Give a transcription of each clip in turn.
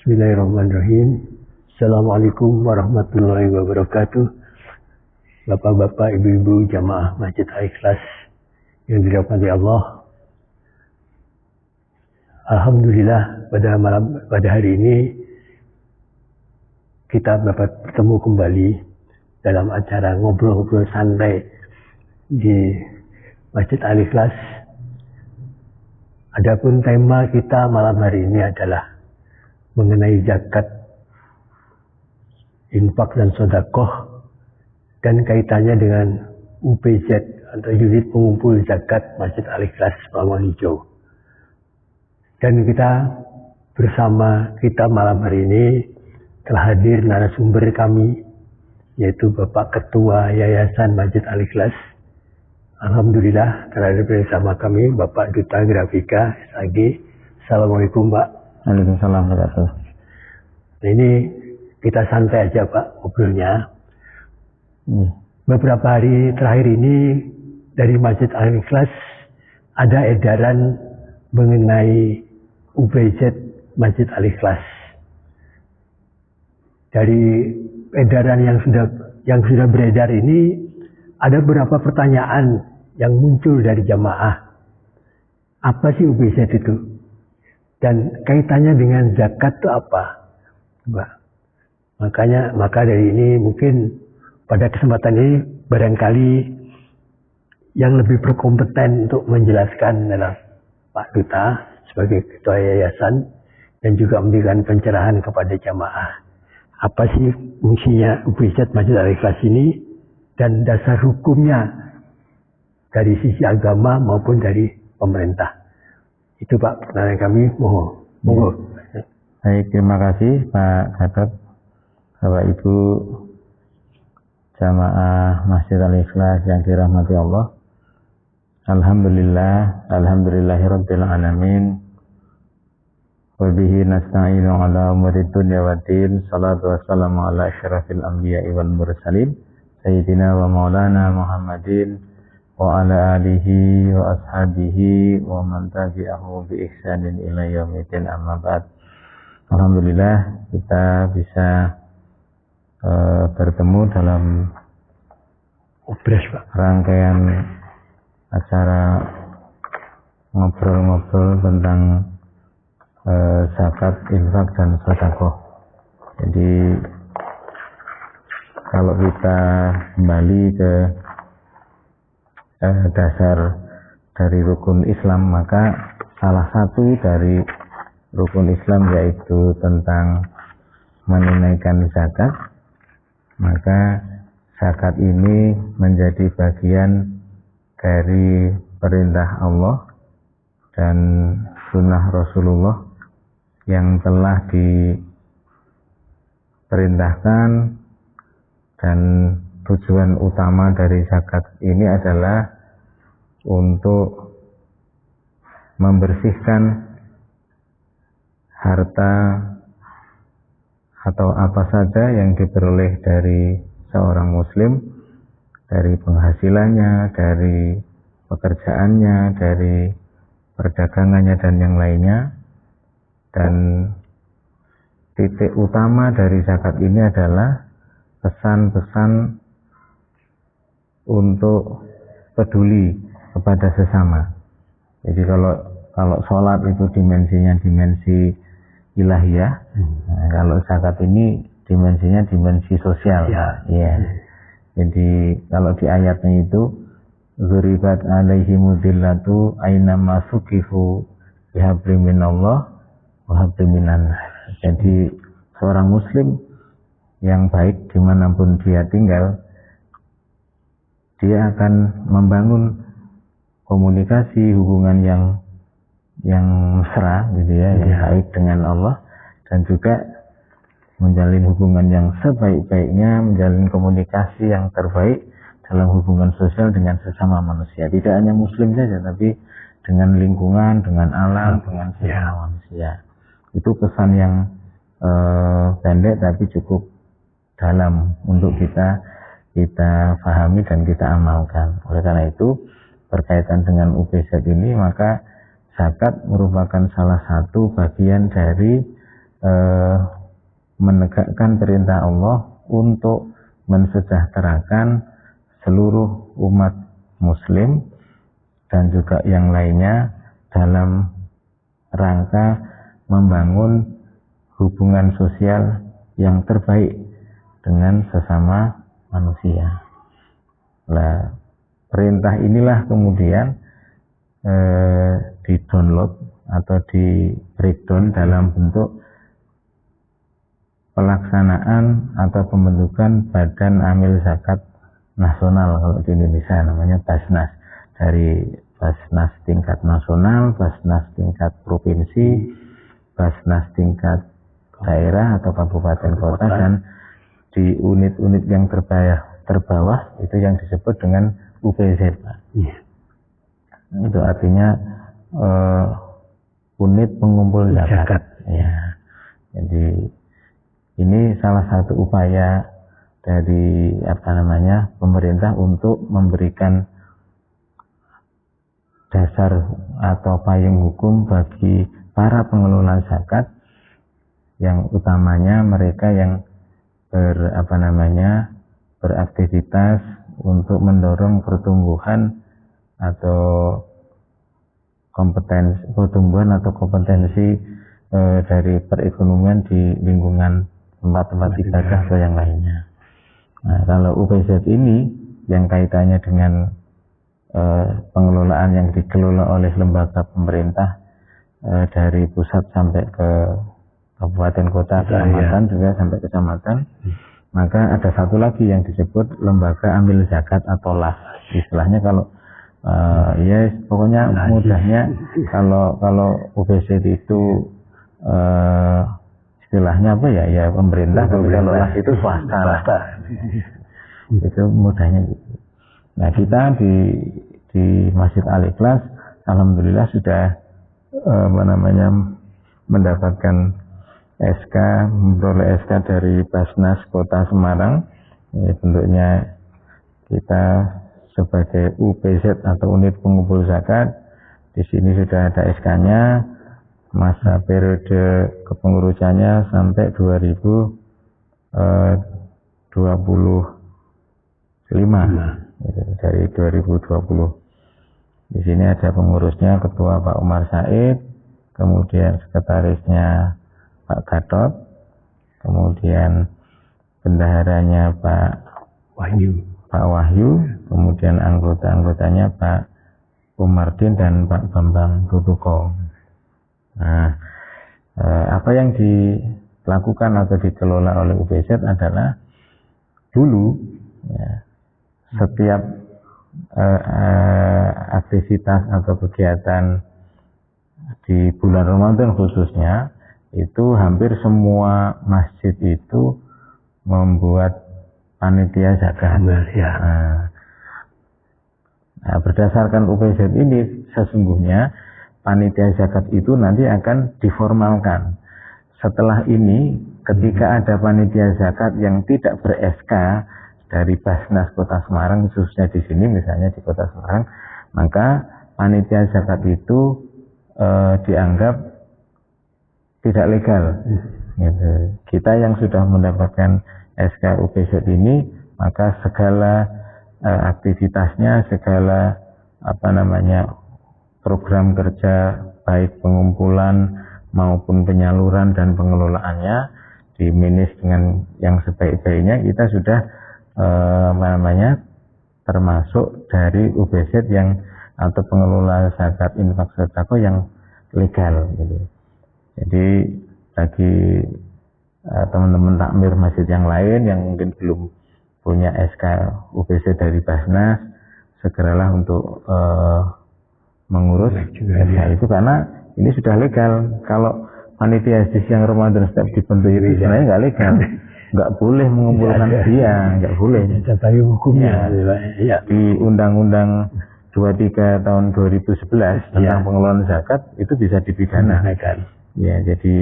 Bismillahirrahmanirrahim. Assalamualaikum warahmatullahi wabarakatuh. Bapak-bapak, ibu-ibu jamaah Masjid Al-Ikhlas yang dirahmati Allah. Alhamdulillah pada hari ini kita dapat bertemu kembali dalam acara ngobrol-ngobrol santai di Masjid Al-Ikhlas. Adapun tema kita malam hari ini adalah mengenai zakat, infak dan sedekah, dan kaitannya dengan UPZ atau unit pengumpul zakat Masjid Al-Ikhlas Lamongan Hijau. Dan bersama kita malam hari ini telah hadir narasumber kami, yaitu Bapak Ketua Yayasan Masjid Al-Ikhlas. Alhamdulillah telah hadir bersama kami Bapak Duta Grafika SAG. Assalamualaikum Pak. Waalaikumsalam warahmatullahi wabarakatuh. Ini kita santai aja Pak ngobrolnya. Beberapa hari terakhir ini dari Masjid Al-Ikhlas ada edaran mengenai UPZ Masjid Al-Ikhlas. Dari edaran yang sudah beredar ini ada beberapa pertanyaan yang muncul dari jamaah. Apa sih UPZ itu? Dan kaitannya dengan zakat itu apa? Mbak. Maka dari ini mungkin pada kesempatan ini barangkali yang lebih berkompeten untuk menjelaskan adalah Pak Duta sebagai Ketua Yayasan dan juga memberikan pencerahan kepada jamaah. Apa sih fungsinya UPZ Masjid Al-Ikhlas ini dan dasar hukumnya dari sisi agama maupun dari pemerintah. Itu Pak pertanyaan kami, mohon. Baik, terima kasih Pak Gatot, Bapak Ibu jamaah Masjid Al-Ikhlas yang dirahmati Allah. Alhamdulillahirabbil alamin. Wa bihi nasta'inu ala umuri dunya waddin. Shalatu wassalamu ala asyrafil anbiya'i wal mursalin sayyidina wa maulana Muhammadin wa ala alihi wa ashabihi wa man tabi'ahu bi ihsanin ila yaumil amma ba'd. Alhamdulillah kita bisa bertemu dalam rangkaian acara ngobrol-ngobrol tentang zakat, infak dan sedekah. Jadi kalau kita kembali ke dasar dari rukun Islam, maka salah satu dari rukun Islam yaitu tentang menunaikan zakat. Maka zakat ini menjadi bagian dari perintah Allah dan sunnah Rasulullah yang telah diperintahkan, dan tujuan utama dari zakat ini adalah untuk membersihkan harta atau apa saja yang diperoleh dari seorang muslim, dari penghasilannya, dari pekerjaannya, dari perdagangannya dan yang lainnya. Dan titik utama dari zakat ini adalah pesan-pesan untuk peduli kepada sesama. Jadi kalau sholat itu dimensinya dimensi ilahiyah, kalau zakat ini dimensinya dimensi sosial. Ya. Jadi kalau di ayatnya itu dzuribat alaihimudillatu ainama suqifu bihabli minallah wa habli minan. Jadi seorang muslim yang baik dimanapun dia tinggal, dia akan membangun komunikasi, hubungan yang mesra gitu ya, yang baik dengan Allah, dan juga menjalin hubungan yang sebaik-baiknya, menjalin komunikasi yang terbaik dalam hubungan sosial dengan sesama manusia. Tidak hanya muslim saja, tapi dengan lingkungan, dengan alam, dengan sesama manusia. Itu pesan yang pendek tapi cukup dalam untuk kita pahami dan kita amalkan. Oleh karena itu, berkaitan dengan UPZ ini, maka zakat merupakan salah satu bagian dari menegakkan perintah Allah untuk mensejahterakan seluruh umat muslim dan juga yang lainnya dalam rangka membangun hubungan sosial yang terbaik dengan sesama manusia. Nah, perintah inilah kemudian di-download atau di-breakdown dalam bentuk pelaksanaan atau pembentukan Badan Amil Zakat Nasional, kalau di Indonesia namanya Basnas, dari Basnas tingkat nasional, Basnas tingkat provinsi, Basnas tingkat daerah atau kabupaten kota, dan di unit-unit yang terbawah itu yang disebut dengan UPZ. Itu artinya unit pengumpul zakat. Ya. Jadi ini salah satu upaya dari pemerintah untuk memberikan dasar atau payung hukum bagi para pengelola zakat, yang utamanya mereka yang beraktivitas untuk mendorong pertumbuhan atau kompetensi dari perekonomian di lingkungan tempat-tempat ibadah atau yang lainnya. Nah, kalau UPZ ini yang kaitannya dengan pengelolaan yang dikelola oleh lembaga pemerintah dari pusat sampai ke kabupaten kota, kecamatan, juga sampai kecamatan, maka ada satu lagi yang disebut lembaga amil zakat atau LAS. Istilahnya kalau pokoknya mudahnya kalau UPZ itu istilahnya apa ya pemerintah, kalau LAS itu swasta. Itu mudahnya gitu. Nah, kita di Masjid Al-Ikhlas alhamdulillah sudah mendapatkan memperoleh SK dari Basnas Kota Semarang. Bentuknya kita sebagai UPZ atau unit pengumpul zakat. Di sini sudah ada SK-nya, masa periode kepengurusannya sampai 2025. Dari 2020. Di sini ada pengurusnya Ketua Pak Umar Said, kemudian sekretarisnya Pak Gatot, kemudian bendaharanya Pak Wahyu, kemudian anggota-anggotanya Pak Umardin dan Pak Bambang Tutuko. Nah, apa yang dilakukan atau dikelola oleh UPZ adalah dulu setiap aktivitas atau kegiatan di bulan Ramadan khususnya, itu hampir semua masjid itu membuat panitia zakat. Nah, berdasarkan UPZ ini sesungguhnya panitia zakat itu nanti akan diformalkan. Setelah ini, ketika ada panitia zakat yang tidak ber-SK dari Basnas Kota Semarang, khususnya di sini misalnya di Kota Semarang, maka panitia zakat itu dianggap tidak legal. Gitu. Kita yang sudah mendapatkan SK UPZ ini, maka segala aktivitasnya, segala program kerja baik pengumpulan maupun penyaluran dan pengelolaannya dimanage dengan yang sebaik-baiknya, kita sudah termasuk dari UPZ yang atau pengelola zakat infak sedekah yang legal gitu. Jadi bagi teman-teman takmir masjid yang lain yang mungkin belum punya SK UPZ dari Basnas, segeralah untuk mengurus SK itu, karena ini sudah legal. Kalau panitia yang Ramadan setiap dibentuk itu sebenarnya nggak legal. Nggak boleh mengumpulkan dia, nggak boleh. Ada payung hukumnya. Di Undang-Undang 23 tahun 2011 tentang pengelolaan zakat itu bisa dipidana. Ya, jadi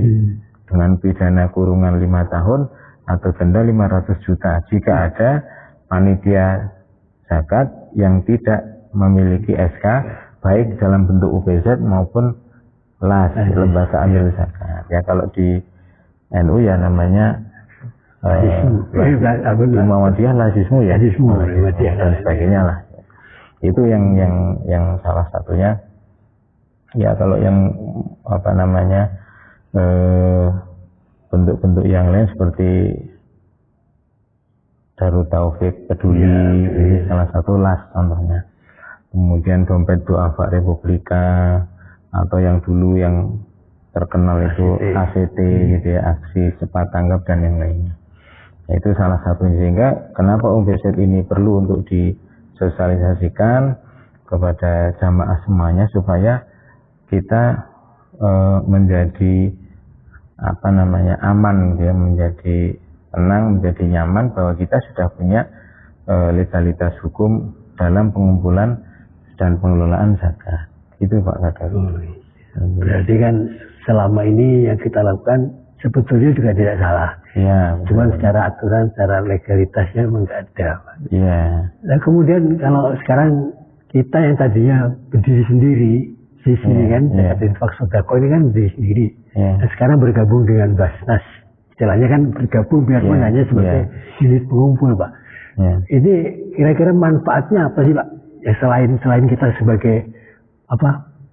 dengan pidana kurungan 5 tahun atau denda 500 juta jika ada panitia zakat yang tidak memiliki SK baik dalam bentuk UPZ maupun LAS, lembaga amil zakat. Ya, kalau di NU ya namanya Muhammadiyah lazismu ya, dan sebagainya lah. Itu yang salah satunya. Ya kalau yang apa namanya bentuk-bentuk yang lain seperti Darut Taufik Peduli, ini salah satu las contohnya. Kemudian dompet duafa Republika, atau yang dulu yang terkenal itu ACT gitu ya, aksi cepat tanggap dan yang lainnya. Nah, itu salah satunya. Sehingga kenapa UBZ ini perlu untuk disosialisasikan kepada jamaah semuanya supaya kita menjadi apa namanya aman, dia menjadi tenang, menjadi nyaman bahwa kita sudah punya legalitas hukum dalam pengumpulan dan pengelolaan zakat. Itu Pak Kadar. Berarti kan selama ini yang kita lakukan sebetulnya juga tidak salah. Ya. Cuma secara aturan, secara legalitasnya memang nggak ada. Iya. Nah kemudian kalau sekarang kita yang tadinya berdiri sendiri, sini kan, zakat infak sodako ini kan berdiri sendiri. Nah, sekarang bergabung dengan Basnas. Istilahnya kan bergabung biarpun hanya sebagai unit pengumpul, Pak. Ini kira-kira manfaatnya apa sih, Pak? Ya selain kita sebagai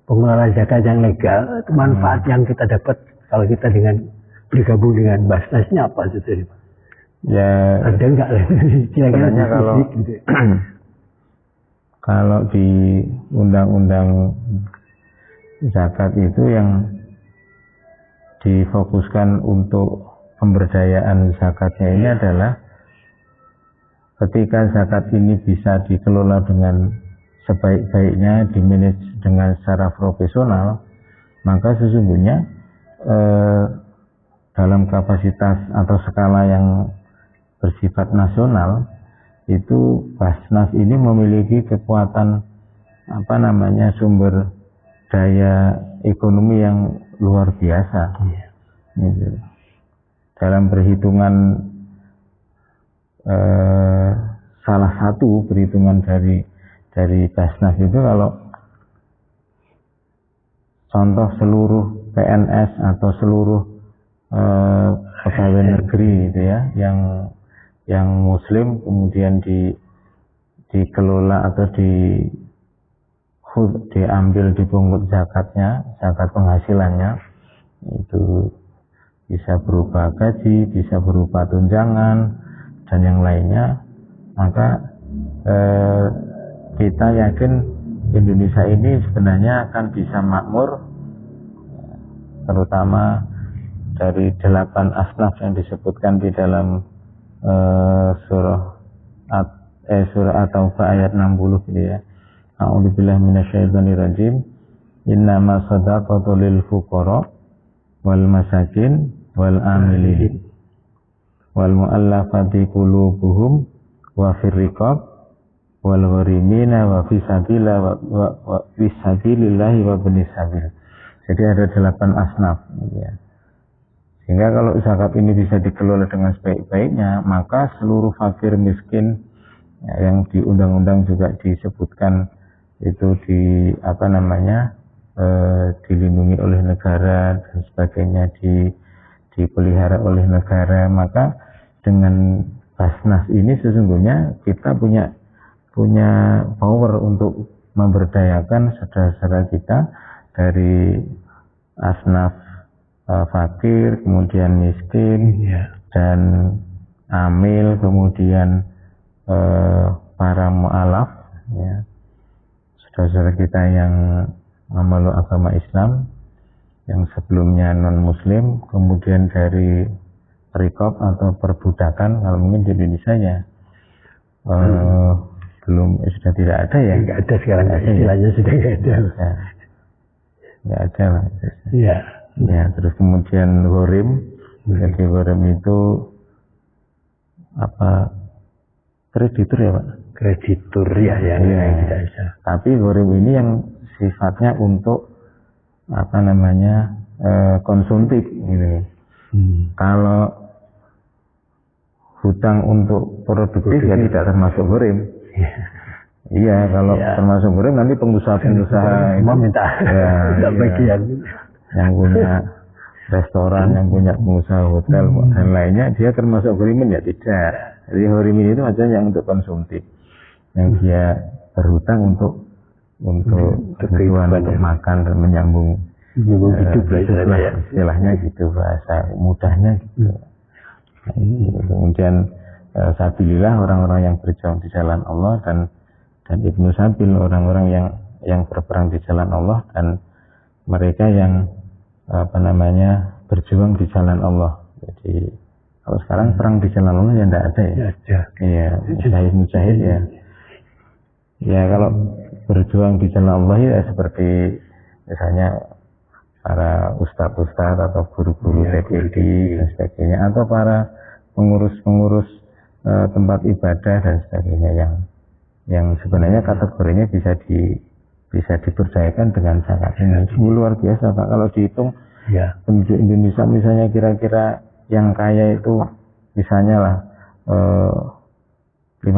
pengelola zakat yang legal, manfaat yang kita dapat kalau kita dengan bergabung dengan Basnasnya apa itu, Pak? Ya ada enggak? Sebenarnya kalau di undang-undang zakat itu yang difokuskan untuk pemberdayaan zakatnya ini adalah ketika zakat ini bisa dikelola dengan sebaik-baiknya, dimanage dengan secara profesional, maka sesungguhnya dalam kapasitas atau skala yang bersifat nasional itu Basnas ini memiliki kekuatan sumber daya ekonomi yang luar biasa. Gitu. Dalam perhitungan salah satu perhitungan dari Basnas itu, kalau contoh seluruh PNS atau seluruh pegawai negeri gitu ya yang muslim kemudian dikelola atau diambil dipungut zakatnya, zakat penghasilannya itu bisa berupa gaji, bisa berupa tunjangan dan yang lainnya, maka kita yakin Indonesia ini sebenarnya akan bisa makmur, terutama dari 8 asnaf yang disebutkan di dalam surah At-Taubah ayat 60 gitu ya. A'udzubillahi minasyaitonirrajim. Innama shadaqatu lil fuqara wal masakin wal amilin wal mu'allafati qulubuhum wa fir riqab wal gharimina wa fi sabilillahi wa ibnis sabil. Jadi ada 8 asnaf ya. Sehingga kalau zakat ini bisa dikelola dengan sebaik-baiknya, maka seluruh fakir miskin yang di undang-undang juga disebutkan itu dilindungi oleh negara dan sebagainya, dipelihara oleh negara, maka dengan Basnas ini sesungguhnya kita punya power untuk memberdayakan saudara-saudara kita dari asnaf fakir, kemudian miskin, dan amil, kemudian para mu'alaf, ya, saudara-saudara kita yang memeluk agama Islam, yang sebelumnya non-Muslim, kemudian dari rikob atau perbudakan, kalau mungkin di Indonesia ya belum, sudah tidak ada ya. Nggak ada sekarang, istilahnya sudah nggak ada. Nggak ada lah. Iya. Ya, terus kemudian ghorim, jadi ghorim itu kreditur ya Pak? Kreditur ya, yang tidak bisa. Tapi ghorim ini yang sifatnya untuk konsumtif gitu. Kalau hutang untuk produktif ya tidak termasuk ghorim. Iya, kalau termasuk ghorim nanti pengusaha-pengusaha mau minta bagian yang punya restoran, yang punya pengusaha hotel dan lainnya, dia termasuk ghorimin ya? Tidak. Jadi ghorimin itu maksudnya yang untuk konsumtif, yang dia berhutang untuk kebutuhan, untuk makan dan menyambung hidup lah, istilahnya gitu, bahasa mudahnya gitu. Kemudian sabilillah, orang-orang yang berjuang di jalan Allah, dan Ibnu Sabil, orang-orang yang berperang di jalan Allah, dan mereka yang berjuang di jalan Allah. Jadi kalau sekarang perang di jalan Allah ya tidak ada ya. Iya, mujahid ya. Ya kalau berjuang di jalan Allah ya seperti misalnya para ustadz atau guru-guru TPD dan sebagainya, atau para pengurus-pengurus tempat ibadah dan sebagainya, yang sebenarnya kategorinya bisa dipercayakan dengan zakat ini. Luar biasa Pak, kalau dihitung penduduk Indonesia misalnya kira-kira yang kaya itu misalnya lah 50%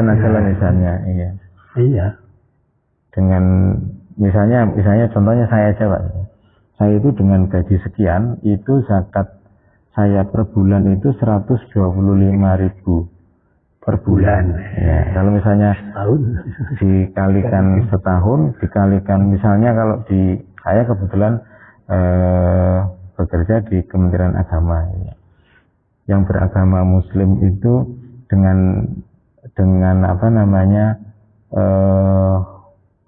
aja lah misalnya. Iya. Dengan misalnya contohnya saya aja Pak, saya itu dengan gaji sekian, itu zakat saya per bulan itu 125.000 per bulan. Ya, kalau misalnya dikalikan setahun, dikalikan misalnya kalau saya kebetulan bekerja di Kementerian Agama, ya, yang beragama Muslim itu dengan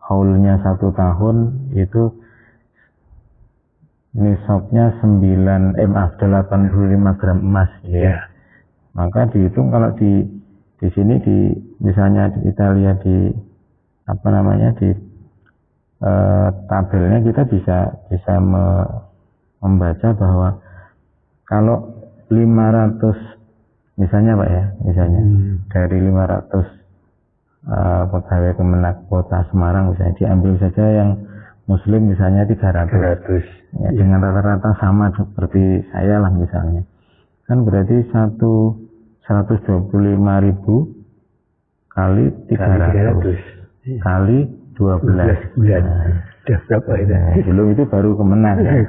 haulnya 1 tahun itu nisabnya 85 gram emas ya. Maka dihitung kalau di sini misalnya kita lihat di tabelnya, kita bisa membaca bahwa kalau 500 misalnya Pak ya, dari 500 pegawai Kemenak Kota Semarang misalnya, diambil saja yang Muslim misalnya 300 ya, dengan rata-rata sama seperti saya lah misalnya, kan berarti 125.000 kali 300 kali 12 bulan. Berapa itu? Belum itu baru Kemenak ya.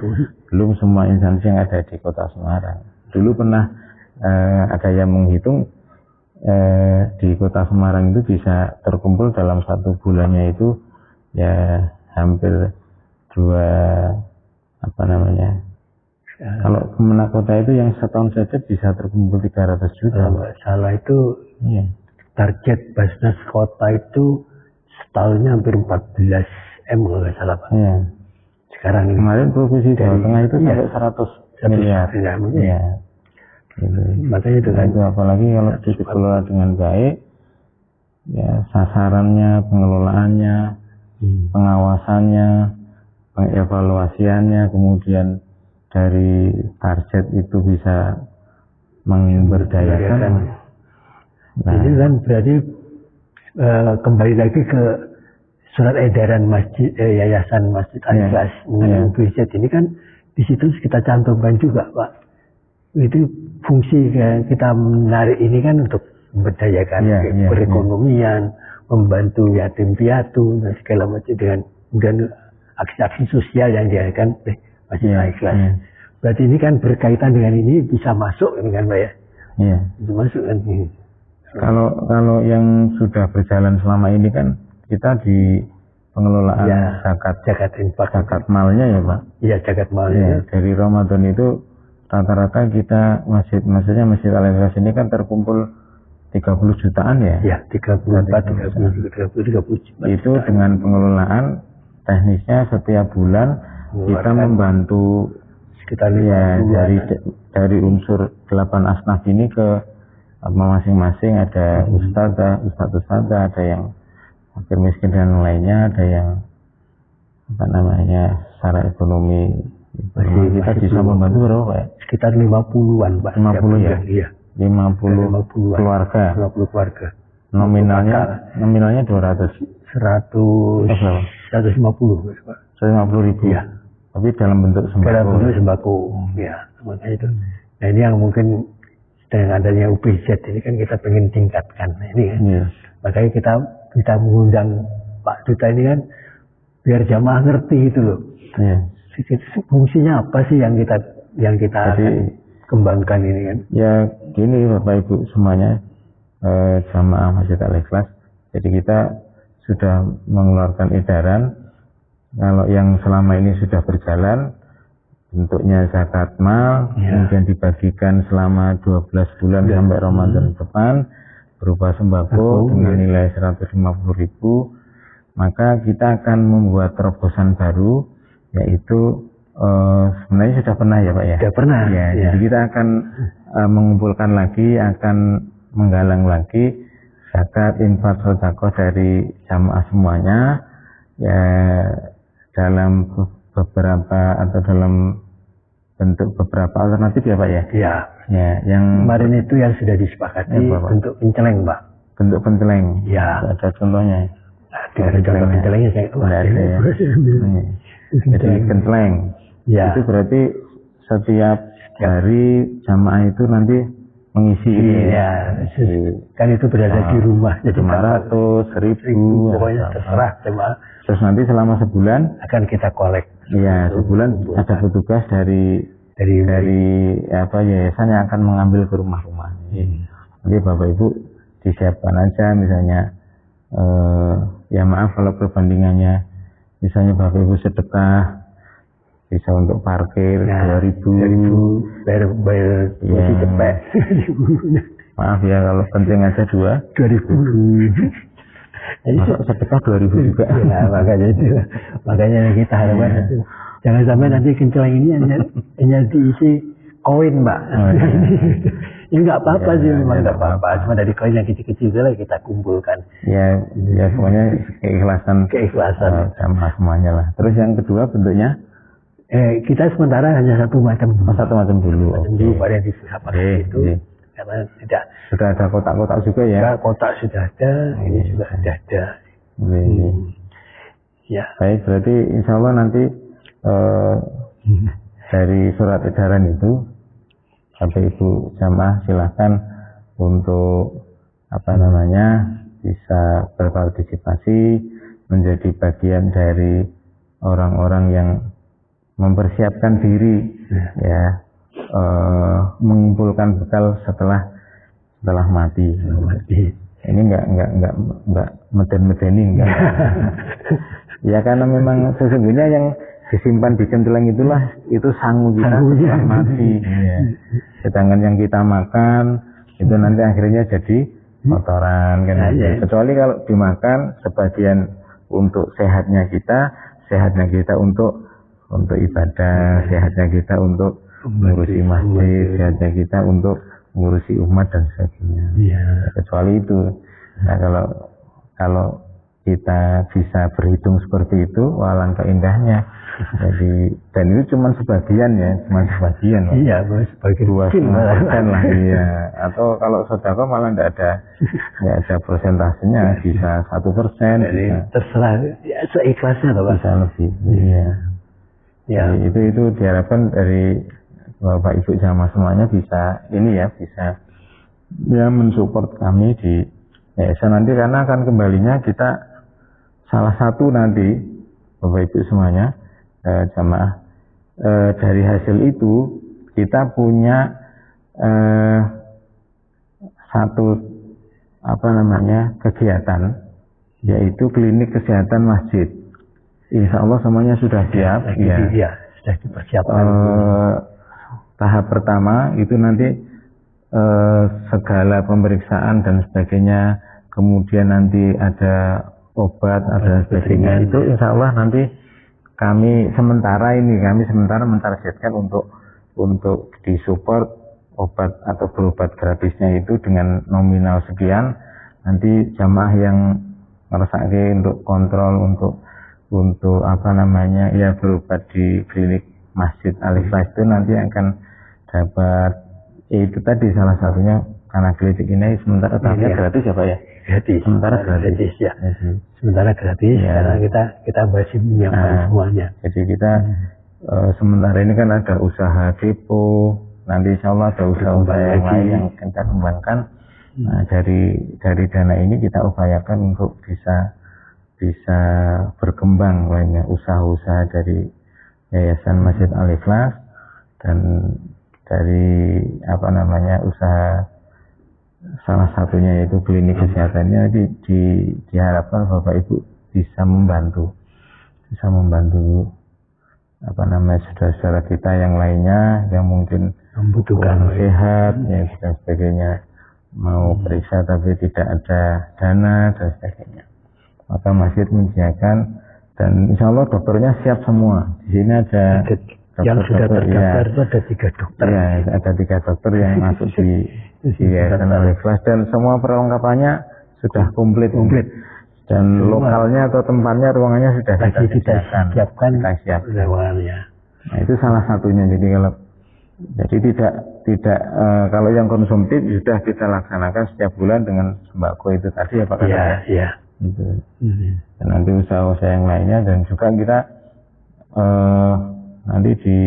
Belum semua instansi yang ada di Kota Semarang. Dulu pernah ada yang menghitung di Kota Semarang itu bisa terkumpul dalam 1 bulannya itu ya hampir 2 kalau Kemenak Kota itu yang setahun saja bisa terkumpul 300 juta. Salah itu target Basnas Kota itu setahunnya hampir 14 M kalau nggak salah Pak. Iya. Sekarang kemarin Provinsi Jawa Tengah itu sampai 100 miliar. Iya. Makanya itu apalagi kalau dikelola dengan baik, ya sasarannya, pengelolaannya, pengawasannya, pengevaluasiannya, kemudian dari target itu bisa memberdayakan. Ini kan berarti kembali lagi ke surat edaran Yayasan Masjid Al-Ikhlas UBZ ini kan di situ kita cantumkan juga Pak. Itu fungsi kita menarik ini kan untuk memberdayakan perekonomian, membantu yatim piatu dan segala macam dengan aksi-aksi sosial yang diadakan oleh Masjid Al-Ikhlas. Berarti ini kan berkaitan dengan ini bisa masuk ini kan Pak ya? Iya. Bisa masuk kan ini. Kalau yang sudah berjalan selama ini kan kita di pengelolaan zakat malnya ya Pak. Iya, zakat malnya. Ya, dari Ramadan itu rata-rata kita maksudnya Masjid Al-Ikhlas ini kan terkumpul 30 jutaan ya. Ya, 30 jutaan. Itu dengan pengelolaan teknisnya setiap bulan kita membantu sekitar dari unsur 8 asnaf ini ke masing-masing, ada ustadz, ada yang fakir miskin dan lainnya, ada yang secara ekonomi. Kita bisa membantu berapa Pak? Sekitar 50-an Pak. 50 ya? Iya. 50 keluarga. 50 keluarga. Nominalnya 200. 150 Pak. 150.000. Iya. Tapi dalam bentuk sembako. Dalam bentuk sembako. Ya, makanya itu. Nah ini yang mungkin dengan adanya UBZ ini kan kita pengen tingkatkan ini kan. Makanya kita mengundang Pak Duta ini kan biar jamaah ngerti itu loh. Fungsinya apa sih yang kita yang kita akan kembangkan ini kan. Ya gini Bapak Ibu semuanya, jamaah Masjid Al-Ikhlas. Jadi kita sudah mengeluarkan edaran kalau yang selama ini sudah berjalan bentuknya zakat mal, kemudian dibagikan selama 12 bulan sampai Ramadan depan berupa sembako dengan nilai 150.000, maka kita akan membuat terobosan baru, yaitu sebenarnya sudah pernah ya Pak ya? Sudah pernah. Ya, jadi kita akan mengumpulkan lagi, akan menggalang lagi zakat, infak, sedekah dari jamaah semuanya ya, dalam beberapa atau dalam bentuk beberapa alternatif ya Pak ya? Iya. Ya, yang kemarin itu yang sudah disepakati bentuk penceleng Pak. Bentuk penceleng. Ya. Ada contohnya. Ada contoh pencelengnya saya ada ya. Jadi penceleng. Ya. Itu berarti setiap hari jamaah itu nanti mengisi ini ya. Kan itu berada di rumah, jadi 500, 1.000, pokoknya terserah jemaah. Terus nanti selama sebulan akan kita kolek. Iya, sebulan ada petugas dari apa yayasan yang akan mengambil ke rumah-rumah. Jadi Bapak Ibu disiapkan aja, misalnya ya maaf kalau perbandingannya, misalnya Bapak Ibu sedekah bisa untuk parkir 2.000, bayar kursi cepet. Maaf ya kalau penting aja 2.000. Masa sedekah 2.000 juga. Ya, makanya kita harapkan itu. Jangan sampai nanti kenceleng ini hanya diisi koin Mbak. Ini nggak apa-apa sih, memang nggak apa-apa. Cuma dari koin yang kecil-kecil lah kita kumpulkan. Ya semuanya keikhlasan sama semuanya lah. Terus yang kedua bentuknya? Kita sementara hanya satu macam dulu. Dulu pada yang disepakati itu. Karena tidak sudah ada kotak-kotak juga ya? Kotak sudah ada, ini sudah ada. Ya. Baik, berarti insya Allah nanti dari surat edaran itu Bapak Ibu jamaah silahkan untuk bisa berpartisipasi menjadi bagian dari orang-orang yang mempersiapkan diri ya, mengumpulkan bekal setelah mati. Ini enggak meden-medeni enggak. Ya karena memang sesungguhnya yang disimpan di kenceleng itu sangu kita setelah mati. Ya. Sedangkan yang kita makan itu nanti akhirnya jadi kotoran kan. Kecuali kalau dimakan sebagian untuk sehatnya kita untuk ibadah, sehatnya kita untuk mengurusi masjid, sehatnya kita untuk mengurusi umat dan sebagainya. Kecuali itu. Nah kalau kita bisa berhitung seperti itu, alangkah indahnya. Jadi dan itu cuma sebagian. Iya, sebagian 2,5% lah. Iya. Atau kalau sedekah malah nggak ada persentasenya, bisa 1%. Jadi terserah ya, seikhlasnya loh Pak. Bisa lebih. Iya. Ya. Jadi itu diharapkan dari Bapak Ibu jamaah semuanya bisa mensupport kami di yayasan nanti, karena akan kembalinya kita salah satu nanti Bapak Ibu semuanya jamaah dari hasil itu kita punya satu kegiatan, yaitu klinik kesehatan masjid. Insya Allah semuanya sudah siap. Sudah dipersiapkan. Tahap pertama itu nanti segala pemeriksaan dan sebagainya, kemudian nanti ada obat, ada sebagainya. Itu insya Allah nanti kami sementara mentargetkan untuk disupport obat atau berobat gratisnya itu dengan nominal sekian. Nanti jamaah yang ngerasake untuk kontrol untuk berobat di klinik Masjid Al-Ikhlas itu nanti akan dapat itu tadi salah satunya, karena klinik ini sementara gratis ya Pak ya? Gratis. Sementara gratis ya. Sementara gratis karena kita masih menyiapkan semuanya. Jadi kita sementara ini kan ada usaha depo, nanti insya Allah ada usaha yang lain yang kita kembangkan. Nah, dari dana ini kita upayakan untuk bisa berkembang lainnya usaha-usaha dari Yayasan Masjid Al-Ikhlas, Dan dari usaha salah satunya yaitu klinik kesehatannya diharapkan Bapak Ibu bisa membantu saudara-saudara kita yang lainnya yang mungkin membutuhkan sehat dan sebagainya, mau periksa tapi tidak ada dana dan sebagainya. Maka masjid menyediakan, dan insya Allah dokternya siap semua. Di sini ada yang sudah terdaftar itu ada 3 dokter. Ya, ada 3 dokter yang masuk di Yayasan Al-Ikhlas, dan semua perlengkapannya sudah komplit. Dan semua lokalnya atau tempatnya, ruangannya sudah kita siapkan. Nah, itu salah satunya. Jadi tidak kalau yang konsumtif sudah kita laksanakan setiap bulan dengan sembako itu tadi ya Pak. Iya. Gitu. Dan nanti usaha-usaha yang lainnya, dan juga kita nanti di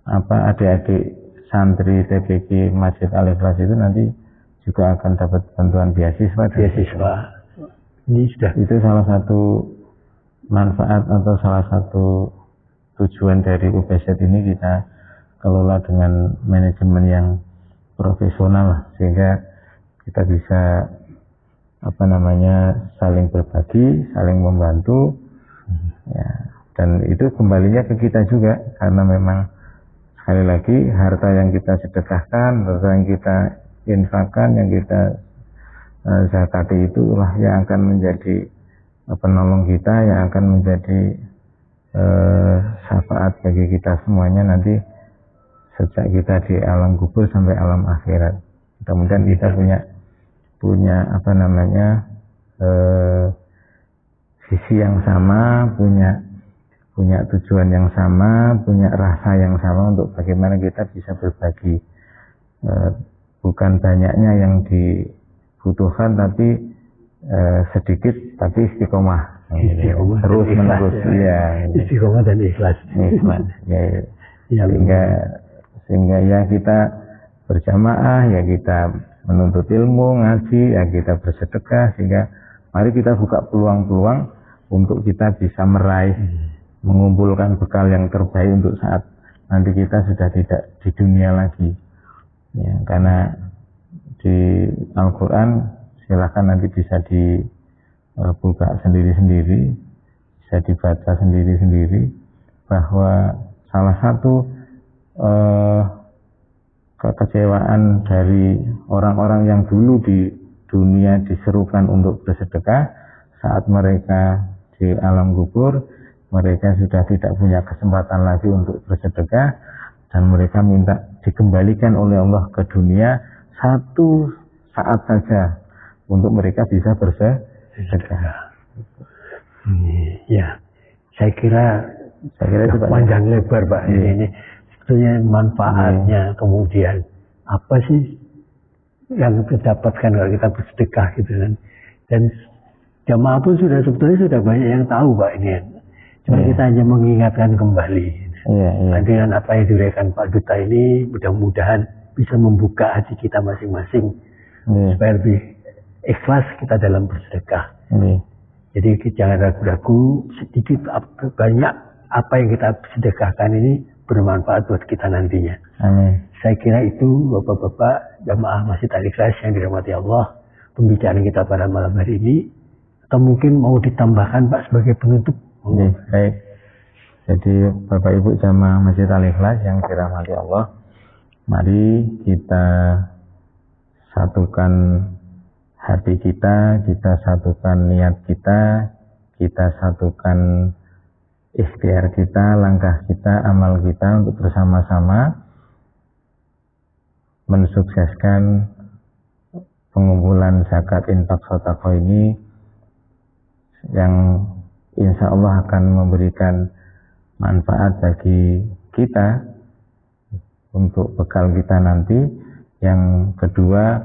adik-adik santri TPQ Masjid Al-Ikhlas itu nanti juga akan dapat bantuan beasiswa. Ini sudah, itu salah satu manfaat atau salah satu tujuan dari UPZ ini, kita kelola dengan manajemen yang profesional sehingga kita bisa saling berbagi, saling membantu, ya, dan itu kembalinya ke kita juga, karena memang sekali lagi harta yang kita sedekahkan, harta yang kita infakkan, yang kita zakati, itulah yang akan menjadi penolong kita, yang akan menjadi syafaat bagi kita semuanya nanti sejak kita di alam kubur sampai alam akhirat. Mudah-mudahan kita punya visi yang sama, punya tujuan yang sama, punya rasa yang sama untuk bagaimana kita bisa berbagi. Bukan banyaknya yang dibutuhkan, tapi sedikit tapi istiqomah. Terus menerus, ya. Istiqomah dan ikhlas. Ya, sehingga ya kita berjamaah, ya kita menuntut ilmu, ngaji, ya kita bersedekah, sehingga mari kita buka peluang-peluang untuk kita bisa meraih, mengumpulkan bekal yang terbaik untuk saat nanti kita sudah tidak di dunia lagi. Ya, karena di Al-Quran silakan nanti bisa dibuka sendiri-sendiri, bisa dibaca sendiri-sendiri, bahwa salah satu kekecewaan dari orang-orang yang dulu di dunia diserukan untuk bersedekah, saat mereka di alam kubur, mereka sudah tidak punya kesempatan lagi untuk bersedekah, dan mereka minta dikembalikan oleh Allah ke dunia satu saat saja untuk mereka bisa bersedekah. Ya, saya kira itu panjang lebar Pak. Ini sebetulnya manfaatnya, kemudian apa sih yang kita dapatkan kalau kita bersedekah gitu kan. Dan jamaah pun sebetulnya sudah banyak yang tahu Pak ini. Cuma kita hanya mengingatkan kembali. Dengan apa yang diberikan Pak Duta ini, mudah-mudahan bisa membuka hati kita masing-masing supaya lebih ikhlas kita dalam bersedekah. Jadi jangan ragu-ragu, sedikit banyak apa yang kita sedekahkan ini bermanfaat buat kita nantinya. Saya kira itu Bapak-bapak jamaah Masjid Al-Ikhlas yang dirahmati Allah, pembicaraan kita pada malam hari ini. Atau mungkin mau ditambahkan Pak sebagai penutup? Baik. Jadi Bapak Ibu jamaah Masjid Al-Ikhlas yang dirahmati Allah, mari kita satukan hati kita satukan niat kita satukan ikhtiar kita, langkah kita, amal kita untuk bersama-sama mensukseskan pengumpulan zakat infak sedekah ini yang insya Allah akan memberikan manfaat bagi kita untuk bekal kita nanti. Yang kedua,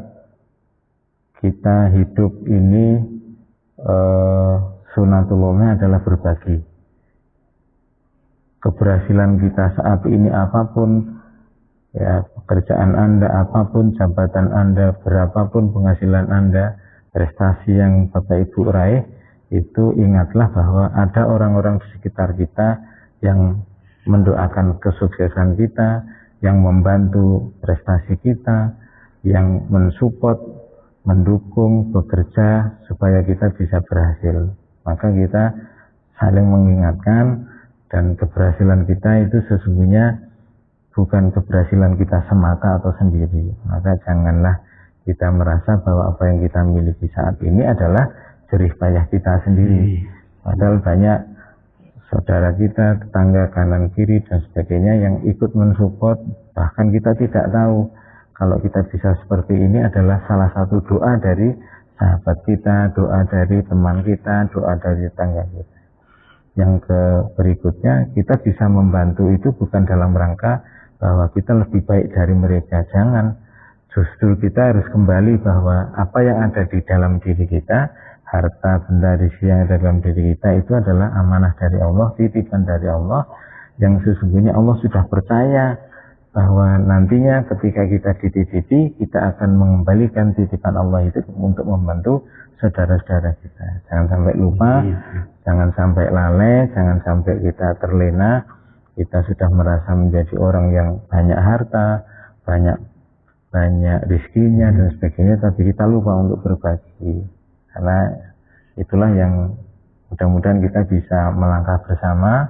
kita hidup ini sunatullahnya adalah berbagi. Keberhasilan kita saat ini apapun, ya, pekerjaan Anda apapun, jabatan Anda berapapun, penghasilan Anda, prestasi yang Bapak Ibu raih, itu ingatlah bahwa ada orang-orang di sekitar kita yang mendoakan kesuksesan kita, yang membantu prestasi kita, yang mensupport, mendukung, bekerja supaya kita bisa berhasil. Maka kita saling mengingatkan, dan keberhasilan kita itu sesungguhnya bukan keberhasilan kita semata atau sendiri. Maka janganlah kita merasa bahwa apa yang kita miliki saat ini adalah jerih payah kita sendiri. Padahal banyak saudara kita, tetangga kanan kiri dan sebagainya yang ikut mensupport. Bahkan kita tidak tahu kalau kita bisa seperti ini adalah salah satu doa dari sahabat kita, doa dari teman kita, doa dari tetangga kita. Yang berikutnya, kita bisa membantu itu bukan dalam rangka bahwa kita lebih baik dari mereka. Jangan. Justru kita harus kembali bahwa apa yang ada di dalam diri kita, harta benda rizki yang ada dalam diri kita itu adalah amanah dari Allah, titipan dari Allah, yang sesungguhnya Allah sudah percaya bahwa nantinya ketika kita dititipi, kita akan mengembalikan titipan Allah itu untuk membantu saudara-saudara kita. Jangan sampai lupa, jangan sampai lalai, jangan sampai kita terlena, kita sudah merasa menjadi orang yang banyak harta, banyak rizkinya dan sebagainya, tapi kita lupa untuk berbagi. Karena itulah yang mudah-mudahan kita bisa melangkah bersama,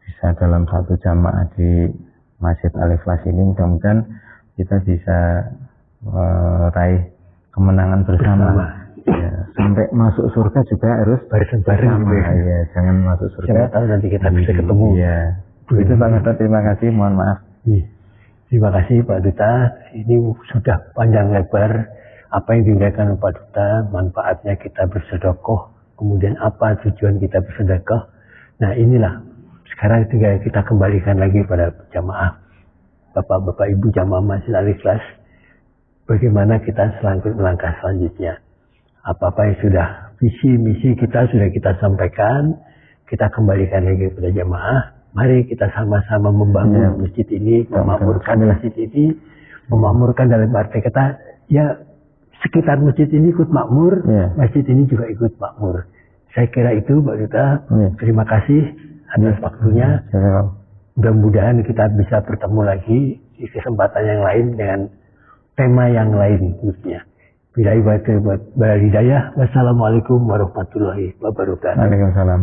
bisa dalam satu jamaah di Masjid Al-Ikhlas ini, mudah-mudahan kita bisa meraih kemenangan bersama. Ya, sampai masuk surga juga harus bareng-bareng. Ya, jangan masuk surga. Siapa tahu nanti kita bisa ketemu. Iya. Begitu Pak Duta, terima kasih. Mohon maaf. Terima kasih Pak Duta. Ini sudah panjang lebar apa yang diingatkan Pak Duta, manfaatnya kita bersedekah, kemudian apa tujuan kita bersedekah. Nah inilah sekarang tinggal kita kembalikan lagi pada jamaah, Bapak-bapak Ibu jamaah Masjid Al-Ikhlas, bagaimana kita melangkah selanjutnya. Apa-apa yang sudah visi misi kita sudah kita sampaikan, kita kembalikan lagi kepada jamaah. Mari kita sama-sama membangun masjid ini, memakmurkan masjid ini, memakmurkan dalam arti kata ya sekitar masjid ini ikut makmur, masjid ini juga ikut makmur. Saya kira itu Pak Duta. Terima kasih atas waktunya. Mudah-mudahan kita bisa bertemu lagi di kesempatan yang lain dengan tema yang lain tentunya. Bila hidayah, wassalamualaikum warahmatullahi wabarakatuh. Waalaikumsalam.